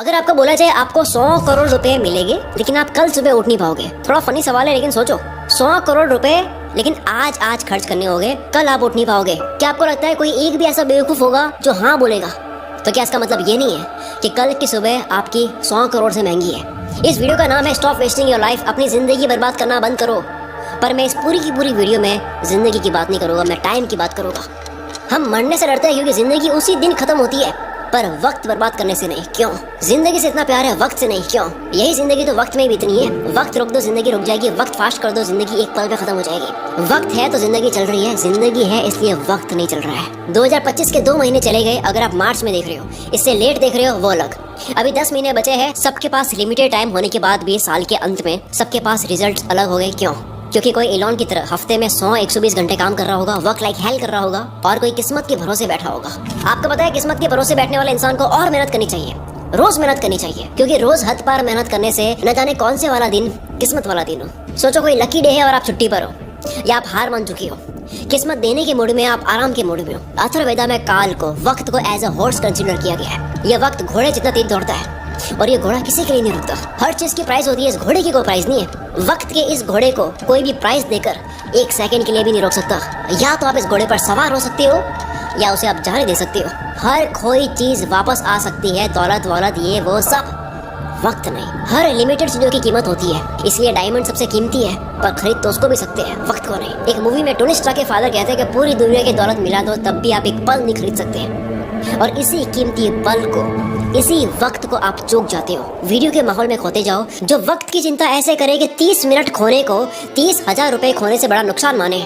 अगर आपको बोला जाए आपको 100 करोड़ रुपए मिलेंगे लेकिन आप कल सुबह उठ नहीं पाओगे, थोड़ा फनी सवाल है लेकिन सोचो, 100 करोड़ रुपए लेकिन आज खर्च करने होंगे, कल आप उठ नहीं पाओगे। क्या आपको लगता है कोई एक भी ऐसा बेवकूफ होगा जो हाँ बोलेगा? तो क्या इसका मतलब ये नहीं है कि कल की सुबह आपकी 100 करोड़ से महंगी है? इस वीडियो का नाम है स्टॉप वेस्टिंग योर लाइफ, अपनी जिंदगी बर्बाद करना बंद करो। पर मैं इस पूरी की पूरी वीडियो में जिंदगी की बात नहीं करूंगा, मैं टाइम की बात करूंगा। हम मरने से डरते हैं क्योंकि जिंदगी उसी दिन खत्म होती है, पर वक्त बर्बाद करने से नहीं। क्यों? जिंदगी से इतना प्यार है वक्त से नहीं, क्यों? यही जिंदगी तो वक्त में ही बीतनी है। वक्त रोक दो जिंदगी रुक जाएगी, वक्त फास्ट कर दो जिंदगी एक पल में खत्म हो जाएगी। वक्त है तो जिंदगी चल रही है, जिंदगी है इसलिए वक्त नहीं चल रहा है। 2025 के 2 महीने चले गए, अगर आप मार्च में देख रहे हो, इससे लेट देख रहे हो वो अलग। अभी 10 महीने बचे हैं। सबके पास लिमिटेड टाइम होने के बाद भी साल के अंत में सबके पास रिजल्ट अलग हो गए। क्यों? क्योंकि कोई एलॉन की तरह हफ्ते में 100-120 घंटे काम कर रहा होगा, वर्क लाइक हेल कर रहा होगा, और कोई किस्मत के भरोसे बैठा होगा। आपको पता है किस्मत के भरोसे बैठने वाले इंसान को और मेहनत करनी चाहिए, रोज मेहनत करनी चाहिए, क्योंकि रोज हद पार मेहनत करने से न जाने कौन से वाला दिन किस्मत वाला दिन हो। सोचो कोई लकी डे है और आप छुट्टी पर हो, या आप हार मान चुकी हो, किस्मत देने के मूड में, आप आराम के मूड में हो। अथर्ववेदा में काल को, वक्त को एज अ हॉर्स कंसीडर किया गया है। यह वक्त घोड़े जितना तेज दौड़ता है और ये घोड़ा किसी के लिए नहीं रुकता। हर चीज की प्राइस होती है, इस घोड़े की कोई प्राइस नहीं है। वक्त के इस घोड़े को कोई भी प्राइस देकर 1 सेकंड के लिए भी नहीं रोक सकता। या तो आप इस घोड़े पर सवार हो सकते हो या उसे आप जाने दे सकते हो। हर खोई चीज वापस आ सकती है, दौलत वौलत ये वो सब, वक्त नहीं। हर लिमिटेड चीजों की कीमत होती है, इसलिए डायमंड सबसे कीमती है, पर खरीद तो उसको भी सकते हैं, वक्त को नहीं। एक मूवी में टोनी स्टार्क के फादर कहते हैं कि पूरी दुनिया की दौलत मिला दो तब भी आप एक पल नहीं खरीद सकते, और इसी कीमती पल को, इसी वक्त को आप चूक जाते हो। वीडियो के माहौल में खोते जाओ। जो वक्त की चिंता ऐसे करे कि 30 मिनट खोने को 30,000 रुपए खोने से बड़ा नुकसान माने,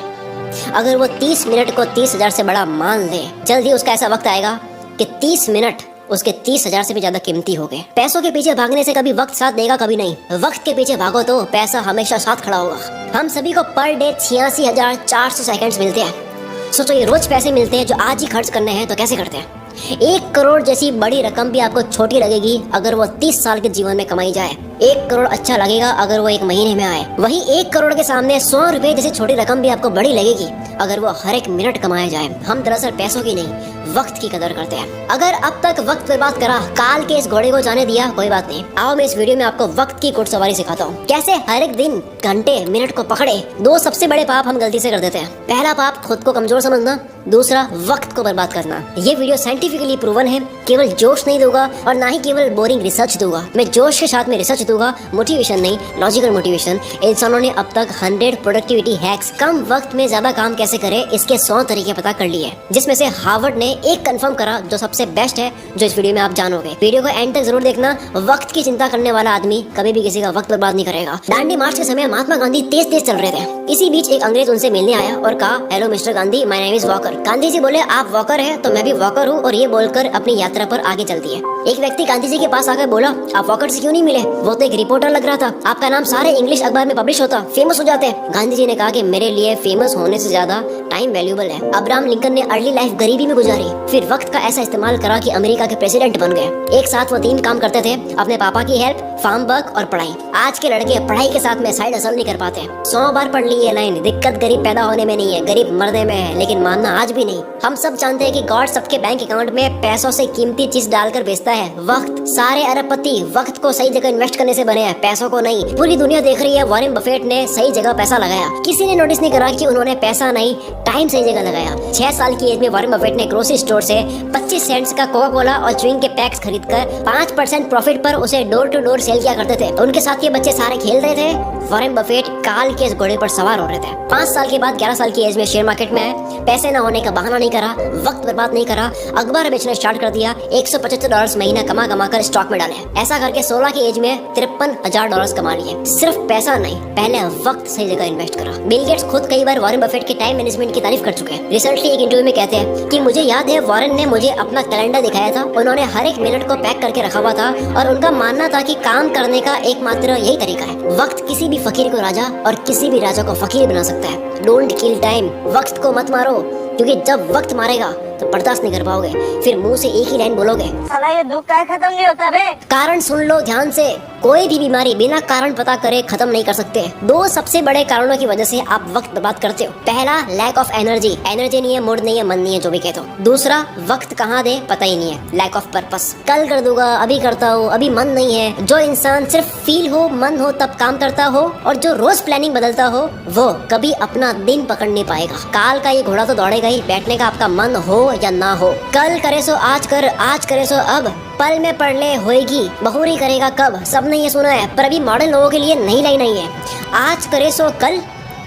अगर वो 30 मिनट को 30,000 से बड़ा मान ले, जल्दी उसका ऐसा वक्त आएगा कि 30 मिनट उसके 30,000 से भी ज्यादा कीमती हो गए। पैसों के पीछे भागने से कभी वक्त साथ देगा, कभी नहीं। वक्त के पीछे भागो तो पैसा हमेशा साथ खड़ा होगा। हम सभी को पर डे 86,400 सेकंड्स मिलते हैं। सोचो ये रोज पैसे मिलते हैं जो आज ही खर्च करने हैं, तो कैसे करते हैं? 1 करोड़ जैसी बड़ी रकम भी आपको छोटी लगेगी अगर वो 30 साल के जीवन में कमाई जाए। 1 करोड़ अच्छा लगेगा अगर वो 1 महीने में आए। वही 1 करोड़ के सामने 100 रुपए जैसी छोटी रकम भी आपको बड़ी लगेगी अगर वो हर एक मिनट कमाया जाए। हम दरअसल पैसों की नहीं, वक्त की कदर करते हैं। अगर अब तक वक्त बर्बाद करा, काल के इस घोड़े को जाने दिया, कोई बात नहीं। आओ मैं इस वीडियो में आपको वक्त की घुड़सवारी सिखाता हूँ, कैसे हर एक दिन, घंटे, मिनट को पकड़े। 2 सबसे बड़े पाप हम गलती से कर देते हैं। पहला पाप खुद को कमजोर समझना, दूसरा वक्त को बर्बाद करना। ये वीडियो साइंटिफिकली प्रूवन है, केवल जोश नहीं दूंगा और ना ही केवल बोरिंग रिसर्च दूंगा। मैं जोश के साथ में रिसर्च दूंगा, मोटिवेशन नहीं, लॉजिकल मोटिवेशन। इंसानों ने अब तक 100 प्रोडक्टिविटी हैक्स, कम वक्त में ज्यादा काम कैसे करें, इसके 100 तरीके पता कर लिए, जिसमें से हार्वर्ड ने एक कंफर्म करा जो सबसे बेस्ट है, जो इस वीडियो में आप जानोगे। वीडियो को एंड तक जरूर देखना। वक्त की चिंता करने वाला आदमी कभी भी किसी का वक्त बर्बाद नहीं करेगा। दांडी मार्च के समय महात्मा गांधी तेज चल रहे थे। इसी बीच एक अंग्रेज उनसे मिलने आया और कहा, hello mister Gandhi, my name is Walker. Gandhi ji बोले, आप वॉकर है तो मैं भी वॉकर हूँ, और ये बोलकर अपनी यात्रा पर आगे चलती है। एक व्यक्ति गांधी जी के पास आकर बोला, आप वॉकर से क्यों नहीं मिले? वो तो एक रिपोर्टर लग रहा था, आपका नाम सारे इंग्लिश अखबार में पब्लिश होता, फेमस हो जाते। गांधी जी ने कहा कि मेरे लिए फेमस होने से ज्यादा टाइम वैल्यूबल है। अब्राहम लिंकन ने अर्ली लाइफ गरीबी में गुजारी, फिर वक्त का ऐसा इस्तेमाल करा कि अमेरिका के प्रेसिडेंट बन गए। एक साथ वो 3 काम करते थे, अपने पापा की हेल्प, फार्म वर्क और पढ़ाई। आज के लड़के पढ़ाई के साथ में साइड हसल नहीं कर पाते। 100 बार पढ़ ली ये लाइन, दिक्कत गरीब पैदा होने में नहीं है, गरीब मरने में है, लेकिन मानना आज भी नहीं। हम सब जानते हैं कि गॉड सबके बैंक अकाउंट में पैसों से कीमती चीज डालकर भेजता है, वक्त। सारे अरबपति वक्त को सही जगह इन्वेस्ट करने से बने हैं, पैसों को नहीं। पूरी दुनिया देख रही है वॉरेन बफेट ने सही जगह पैसा लगाया। किसी ने नोटिस नहीं करा कि उन्होंने पैसा नहीं, टाइम सही जगह लगाया। 6 साल की एज में वॉरेन बफेट ने ग्रोसरी स्टोर से 25 सेंट्स का कोका कोला और च्युइंग के पैक्स खरीदकर 5% प्रॉफिट पर उसे डोर टू डोर सेल किया करते थे। उनके साथ ये बच्चे सारे खेल रहे थे, वॉरेन बफेट काल के इस घोड़े पर सवार हो रहे थे। 5 साल के बाद 11 साल की एज में शेयर मार्केट में आए। पैसे न होने का बहाना नहीं करा, वक्त बर्बाद नहीं करा, अखबार बेचना स्टार्ट कर दिया। $175 महीना कमा कर स्टॉक में डाले। ऐसा करके 16 की एज में $53,000 कमा लिए। सिर्फ पैसा नहीं, पहले वक्त सही जगह इन्वेस्ट करा। बिल गेट्स खुद कई बार वॉरेन बफेट के टाइम मैनेजमेंट की तारीफ कर चुके हैं। रिसेंटली एक इंटरव्यू में कहते हैं कि मुझे याद है वॉरेन ने मुझे अपना कैलेंडर दिखाया था, उन्होंने हर एक मिनट को पैक करके रखा हुआ था, और उनका मानना था कि काम करने का एकमात्र यही तरीका है। वक्त किसी भी फकीर को राजा और किसी भी राजा को फकीर बना सकता है। डोंट किल टाइम, वक्त को मत मारो, क्योंकि जब वक्त मारेगा तो बर्दाश्त नहीं कर पाओगे, फिर मुंह से एक ही लाइन बोलोगे, साला ये दुख का खत्म नहीं होता बे। कारण सुन लो ध्यान से, कोई भी बीमारी बिना कारण पता करे खत्म नहीं कर सकते। दो सबसे बड़े कारणों की वजह से आप वक्त बर्बाद करते हो। पहला, लैक ऑफ एनर्जी नहीं है, मूड नहीं है, मन नहीं है, जो भी कहते हो। दूसरा, वक्त कहाँ दे पता ही नहीं है, लैक ऑफ पर्पस। कल कर दूंगा, अभी करता हूँ, अभी मन नहीं है। जो इंसान सिर्फ फील हो, मन हो तब काम करता हो और जो रोज प्लानिंग बदलता हो, वो कभी अपना दिन पकड़ नहीं पाएगा। काल का ये घोड़ा तो दौड़ेगा ही, बैठने का आपका मन हो या ना हो। कल करे सो आज कर, आज करे सो अब, पल में पढ़ ले होएगी, बहुरी करेगा कब। सबने ये सुना है, पर अभी मॉडर्न लोगों के लिए नई लाइन नहीं है। आज करे सो कल,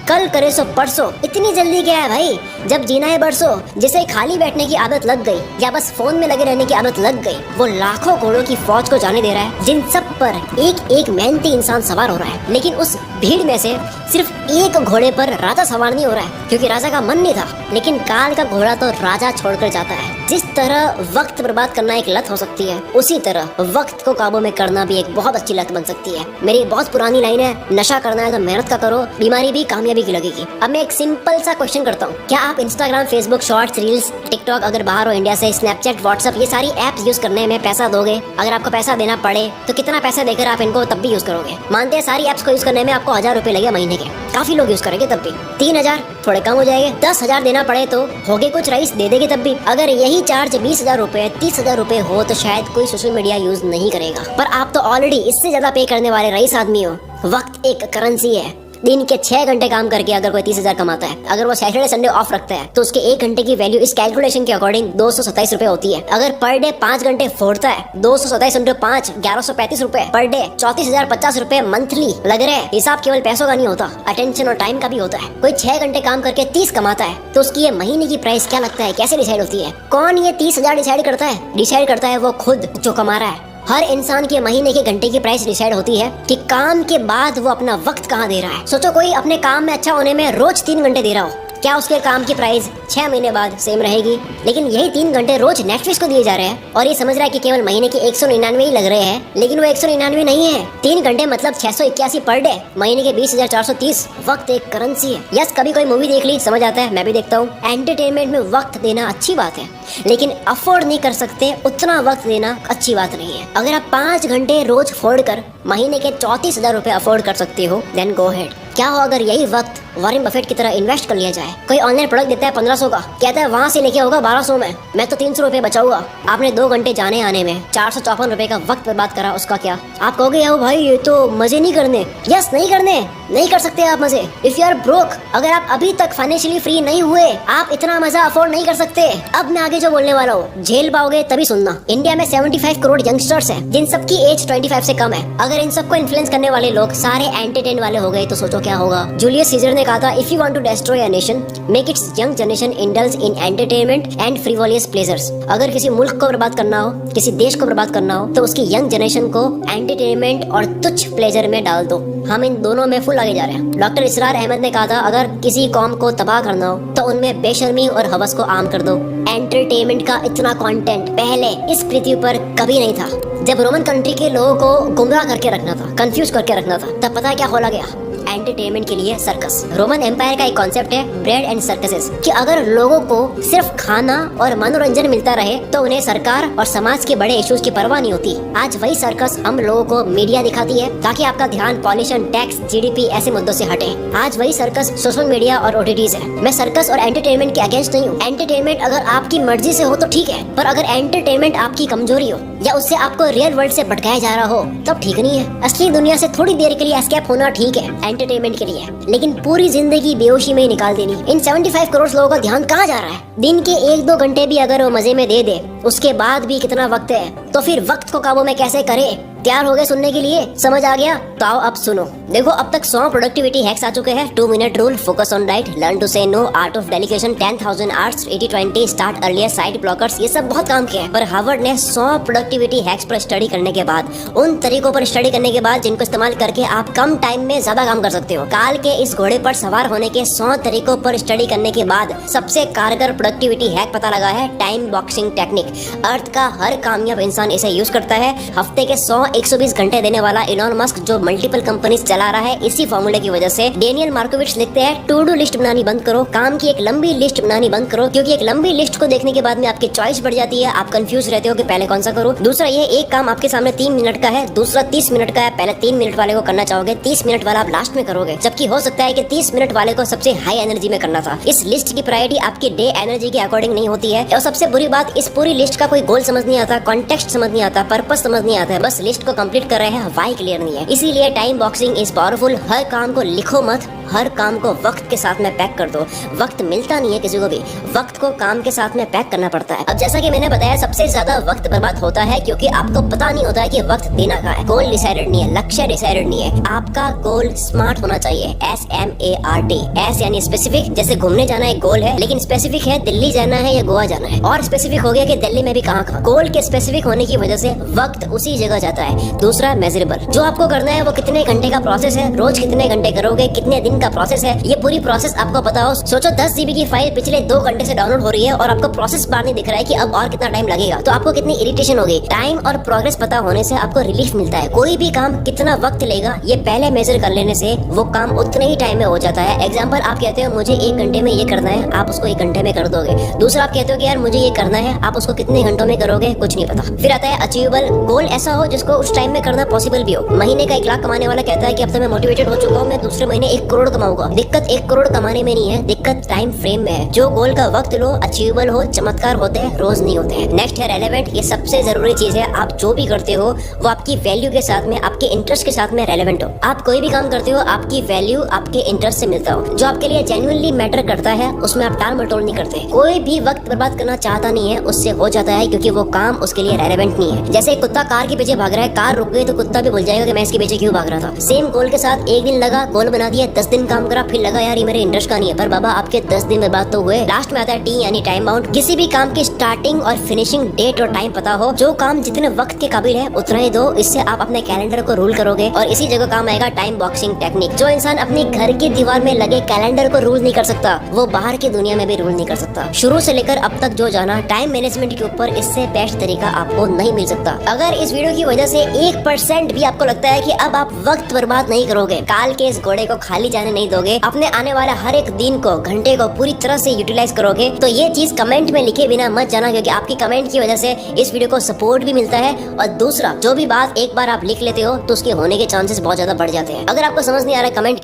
कल करे सो परसों। इतनी जल्दी क्या है भाई, जब जीना है बरसों। जिसे खाली बैठने की आदत लग गई या बस फोन में लगे रहने की आदत लग गई, वो लाखों घोड़ों की फौज को जाने दे रहा है, जिन सब पर एक एक मेहनती इंसान सवार हो रहा है। लेकिन उस भीड़ में से सिर्फ एक घोड़े पर राजा सवार नहीं हो रहा है, क्योंकि राजा का मन नहीं था। लेकिन काल का घोड़ा तो राजा छोड़कर जाता है। जिस तरह वक्त बर्बाद करना एक लत हो सकती है, उसी तरह वक्त को काबू में करना भी एक बहुत अच्छी लत बन सकती है। मेरी एक बहुत पुरानी लाइन है, नशा करना है तो मेहनत का करो, बीमारी भी कामयाबी की लगेगी। अब मैं एक सिंपल सा क्वेश्चन करता हूँ, क्या आप Instagram, Facebook, shorts, reels, TikTok, अगर बाहर हो इंडिया से, स्नैपचैट, व्हाट्सएप, ये सारी ऐप्स यूज करने में पैसा दोगे? अगर आपको पैसा देना पड़े तो कितना पैसा देकर आप इनको तब भी यूज करोगे? मानते हैं सारी ऐप्स को यूज करने में आपको 1000 रुपए लगे महीने के, काफी लोग यूज करेंगे तब भी। 3000 थोड़े कम हो जाएंगे, 10,000 देना पड़े तो होगे कुछ रईस दे देंगे तब भी। अगर यही चार्ज 20,000 रुपए, 30,000 रुपए हो तो शायद कोई सोशल मीडिया यूज नहीं करेगा। पर आप तो ऑलरेडी इससे ज्यादा पे करने वाले रईस आदमी हो। वक्त एक करेंसी है। दिन के 6 घंटे काम करके अगर कोई 30,000 कमाता है, अगर वो सैटरडे संडे ऑफ रखता है, तो उसके 1 घंटे की वैल्यू इस कैलकुलेशन के अकॉर्डिंग 227 रुपए होती है। अगर पर डे 5 घंटे फोड़ता है, 227 इंटू 5, 1135 रुपए पर डे, 34,050 रुपए मंथली लग रहे हैं। हिसाब केवल पैसों का नहीं होता, अटेंशन और टाइम का भी होता है। कोई 6 घंटे काम करके 30 कमाता है, तो उसकी ये महीने की प्राइस क्या लगता है, कैसे डिसाइड होती है? कौन ये 30,000 डिसाइड करता है? डिसाइड करता है वो खुद जो कमा रहा है। हर इंसान के महीने के घंटे की प्राइस डिसाइड होती है कि काम के बाद वो अपना वक्त कहाँ दे रहा है। सोचो कोई अपने काम में अच्छा होने में रोज 3 घंटे दे रहा हो, क्या उसके काम की प्राइस 6 महीने बाद सेम रहेगी? लेकिन यही 3 घंटे रोज नेटफ्लिक्स को दिए जा रहे हैं और ये समझ रहा है कि केवल महीने के 199 ही लग रहे हैं, लेकिन वो 199 नहीं है। 3 घंटे मतलब 681 पर डे, महीने के 20,430। वक्त एक करेंसी है। यस, कभी कोई मूवी देख ली, समझ आता है, मैं भी देखता हूँ। एंटरटेनमेंट में वक्त देना अच्छी बात है, लेकिन अफोर्ड नहीं कर सकते उतना वक्त देना अच्छी बात नहीं है। अगर आप 5 घंटे रोज फोड़ कर महीने के 34,000 रुपए अफोर्ड कर सकते हो, देन गो हेड। क्या हो अगर यही वक्त वॉरेन बफेट की तरह इन्वेस्ट कर लिया जाए? कोई ऑनलाइन प्रोडक्ट देता है 1500 का, कहता है वहाँ से लेके होगा 1200 में, मैं तो 300 रुपए बचाऊंगा। आपने 2 घंटे जाने आने में 454 रुपए का वक्त बर्बाद करा, उसका क्या? आप कहोगे यार भाई ये तो मजे नहीं करने। यस, नहीं करने, नहीं कर सकते आप मजे। इफ यू आर ब्रोक, अगर आप अभी तक फाइनेंशियली फ्री नहीं हुए, आप इतना मजा अफोर्ड नहीं कर सकते। अब मैं आगे जो बोलने वाला हूँ झेल पाओगे तभी सुनना। इंडिया में 75 करोड़ यंगस्टर्स हैं, जिन सबकी एज 25 से कम है। अगर इन सबको इन्फ्लुएंस करने वाले लोग सारे एंटरटेन वाले हो गए तो सोचो क्या होगा। जूलियस सीजर ने कहा था, if you want to destroy a nation, make its young generation indulge in entertainment and frivolous pleasures. अगर किसी मुल्क को बर्बाद करना हो, किसी देश को बर्बाद करना हो, तो उसकी यंग जनरेशन को एंटरटेनमेंट और तुच्छ प्लेजर में डाल दो। हम इन दोनों में फुल आगे जा रहे हैं। डॉक्टर इसरार अहमद ने कहा था, अगर किसी कौम को तबाह करना हो तो उनमें बेशर्मी और हवस को आम कर दो। एंटरटेनमेंट का इतना कंटेंट पहले इस पृथ्वी पर कभी नहीं था। जब रोमन कंट्री के लोगों को गुमराह करके रखना था, कंफ्यूज करके रखना था, तब पता है क्या खोला गया? एंटरटेनमेंट के लिए सर्कस। रोमन एम्पायर का एक कॉन्सेप्ट है ब्रेड एंड सर्कसेस, कि अगर लोगों को सिर्फ खाना और मनोरंजन मिलता रहे तो उन्हें सरकार और समाज के बड़े इश्यूज की परवाह नहीं होती। आज वही सर्कस हम लोगों को मीडिया दिखाती है ताकि आपका ध्यान पॉल्यूशन, टैक्स, जीडीपी ऐसे मुद्दों से हटे। आज वही सर्कस सोशल मीडिया और ओटीटीज है। मैं सर्कस और एंटरटेनमेंट के अगेंस्ट नहीं हूँ। एंटरटेनमेंट अगर आपकी मर्जी से हो तो ठीक है, पर अगर एंटरटेनमेंट आपकी कमजोरी हो या उससे आपको रियल वर्ल्ड से भटकाया जा रहा हो तब ठीक नहीं है। असली दुनिया से थोड़ी देर के लिए एस्केप होना ठीक है एंटरटेनमेंट के लिए, लेकिन पूरी जिंदगी बेहोशी में ही निकाल देनी। इन 75 करोड़ लोगों का ध्यान कहाँ जा रहा है? दिन के 1-2 घंटे भी अगर वो मजे में दे उसके बाद भी कितना वक्त है, तो फिर वक्त को काबू में कैसे करे? तैयार हो गए सुनने के लिए? समझ आ गया? तो आओ अब सुनो। देखो, अब तक 100 प्रोडक्टिविटी हैक्स आ चुके हैं। 2 minute rule, focus on diet, learn to say no, art of delegation, 10,000 hours, 80-20, start earlier, side blockers, ये सब बहुत काम किया है। पर हार्वर्ड ने 100 प्रोडक्टिविटी हैक्स पर स्टडी करने के बाद, उन तरीकों पर स्टडी करने के बाद जिनको इस्तेमाल करके आप कम टाइम में ज्यादा काम कर सकते हो, काल के इस घोड़े पर सवार होने के 100 तरीकों पर स्टडी करने के बाद सबसे कारगर प्रोडक्टिविटी हैक पता लगा है टाइम बॉक्सिंग टेक्निक। अर्थ का हर कामयाब इंसान इसे यूज करता है। हफ्ते के 100 120 घंटे देने वाला इलॉन मस्क जो मल्टीपल कंपनीज चला रहा है, इसी फॉर्मूले की वजह से डेनियल मार्कोविच लिखते हैं टू डू लिस्ट बनानी बंद करो, काम की एक लंबी लिस्ट बनानी बंद करो, क्योंकि एक लंबी लिस्ट को देखने के बाद में आपकी चॉइस बढ़ जाती है, आप कंफ्यूज रहते हो कि पहले कौन सा करूं। दूसरा ये एक काम आपके सामने 3 मिनट का है, दूसरा 30 मिनट का है, पहले 3 मिनट वाले को करना चाहोगे, 30 मिनट वाला आप लास्ट में करोगे, जबकि हो सकता है कि 30 मिनट वाले को सबसे हाई एनर्जी में करना था। इस लिस्ट की प्रायोरिटी आपकी डे एनर्जी के अकॉर्डिंग नहीं होती है। और सबसे बुरी बात, इस पूरी लिस्ट का कोई गोल समझ नहीं आता, कॉन्टेक्स्ट समझ नहीं आता, पर्पस समझ नहीं आता है, बस लिस्ट को कंप्लीट कर रहे हैं, व्हाई क्लियर नहीं है। इसीलिए टाइम बॉक्सिंग इज पावरफुल। हर काम को लिखो मत, हर काम को वक्त के साथ में पैक कर दो। वक्त मिलता नहीं है किसी को भी, वक्त को काम के साथ में पैक करना पड़ता है। अब जैसा कि मैंने बताया, सबसे ज्यादा वक्त बर्बाद होता है क्योंकि आपको पता नहीं होता है कि वक्त देना कहाँ है। गोल डिसाइडेड नहीं है, लक्ष्य डिसाइडेड नहीं है। आपका गोल स्मार्ट होना चाहिए, SMART। एस यानी स्पेसिफिक, जैसे घूमने जाना एक गोल है, लेकिन स्पेसिफिक है दिल्ली जाना है या गोवा जाना है, और स्पेसिफिक हो गया कि दिल्ली में भी कहाँ। गोल के स्पेसिफिक होने की वजह से वक्त उसी जगह जाता है। दूसरा मेजरेबल, जो आपको करना है वो कितने घंटे का प्रोसेस है, रोज कितने घंटे करोगे, कितने दिन का प्रोसेस है, ये पूरी प्रोसेस आपको पता हो। सोचो 10 GB की फाइल पिछले 2 घंटे से डाउनलोड हो रही है और आपको प्रोसेस बार नहीं दिख रहा है कि अब और कितना टाइम लगेगा, तो आपको कितनी इरिटेशन होगी। टाइम और प्रोग्रेस पता होने से आपको रिलीफ मिलता है। कोई भी काम कितना वक्त लेगा ये पहले मेजर कर लेने से वो काम उतने ही टाइम में हो जाता है। एग्जाम्पल, आप कहते हो मुझे 1 घंटे में ये करना है, आप उसको 1 घंटे में कर दोगे। दूसरा, आप कहते हो कि यार मुझे ये करना है, आप उसको कितने घंटों में करोगे, कुछ नहीं पता। फिर आता है अचीवेबल, गोल ऐसा हो जिसको उस टाइम में करना पॉसिबल भी हो। महीने का 1 लाख कमाने वाला कहता है कि अब तो मैं मोटिवेटेड हो चुका हूँ, मैं दूसरे महीने 1 करोड़ कमाऊंगा। दिक्कत 1 करोड़ कमाने में नहीं है, दिक्कत टाइम फ्रेम में है। जो गोल का वक्त लो, अचीवेबल हो, चमत्कार होते हैं, रोज नहीं होते हैं। नेक्स्ट है रेलेवेंट। ये सबसे जरूरी चीज है। आप जो भी करते हो वो आपकी वैल्यू के साथ में, आपके इंटरेस्ट के साथ में रेलेवेंट हो। आप कोई भी काम करते हो, आपकी वैल्यू आपके इंटरेस्ट से मिलता हो। जो आपके लिए जेन्युइनली मैटर करता है उसमें आप टाल मटोल नहीं करते। कोई भी वक्त बर्बाद करना चाहता नहीं है, उससे हो जाता है, क्योंकि वो काम उसके लिए रेलेवेंट नहीं है। जैसे एक कुत्ता कार के पीछे भाग रहा है, कार रुक गई तो कुत्ता भी भूल जाएगा कि मैं इसके पीछे क्यों भाग रहा था। सेम गोल के साथ 1 दिन लगा, गोल बना दिया, 10 दिन काम करा, फिर लगा यार ये मेरे इंटरेस्ट का नहीं है, पर बाबा आपके 10 दिन बर्बाद तो हुए। लास्ट में आता है T यानी टाइम बाउंड। किसी भी काम की स्टार्टिंग और फिनिशिंग डेट और टाइम पता हो। जो काम जितने वक्त के काबिल है उतना ही दो, इससे आप अपने कैलेंडर को रूल करोगे। और इसी जगह काम आएगा टाइम बॉक्सिंग टेक्निक। जो इंसान अपनी घर की दीवार में लगे कैलेंडर को रूल नहीं कर सकता, वो बाहर की दुनिया में भी रूल नहीं कर सकता। शुरू से लेकर अब तक जो जाना टाइम मैनेजमेंट के ऊपर, इससे बेस्ट तरीका आपको नहीं मिल सकता। अगर इस वीडियो की वजह से 1% भी आपको लगता है कि अब आप वक्त बर्बाद नहीं करोगे, काल के इस घोड़े को खाली जाने नहीं दोगे, अपने आने वाला हर एक दिन को, घंटे को पूरी तरह से यूटिलाइज करोगे, तो ये चीज कमेंट में लिखे बिना मत जाना, क्योंकि आपकी कमेंट की वजह से इस वीडियो को सपोर्ट भी मिलता है। और दूसरा, जो भी बात एक बार आप लिख लेते हो तो उसके होने के चांसेस बहुत ज्यादा बढ़ जाते हैं। अगर आपको समझ नहीं आ रहा कमेंट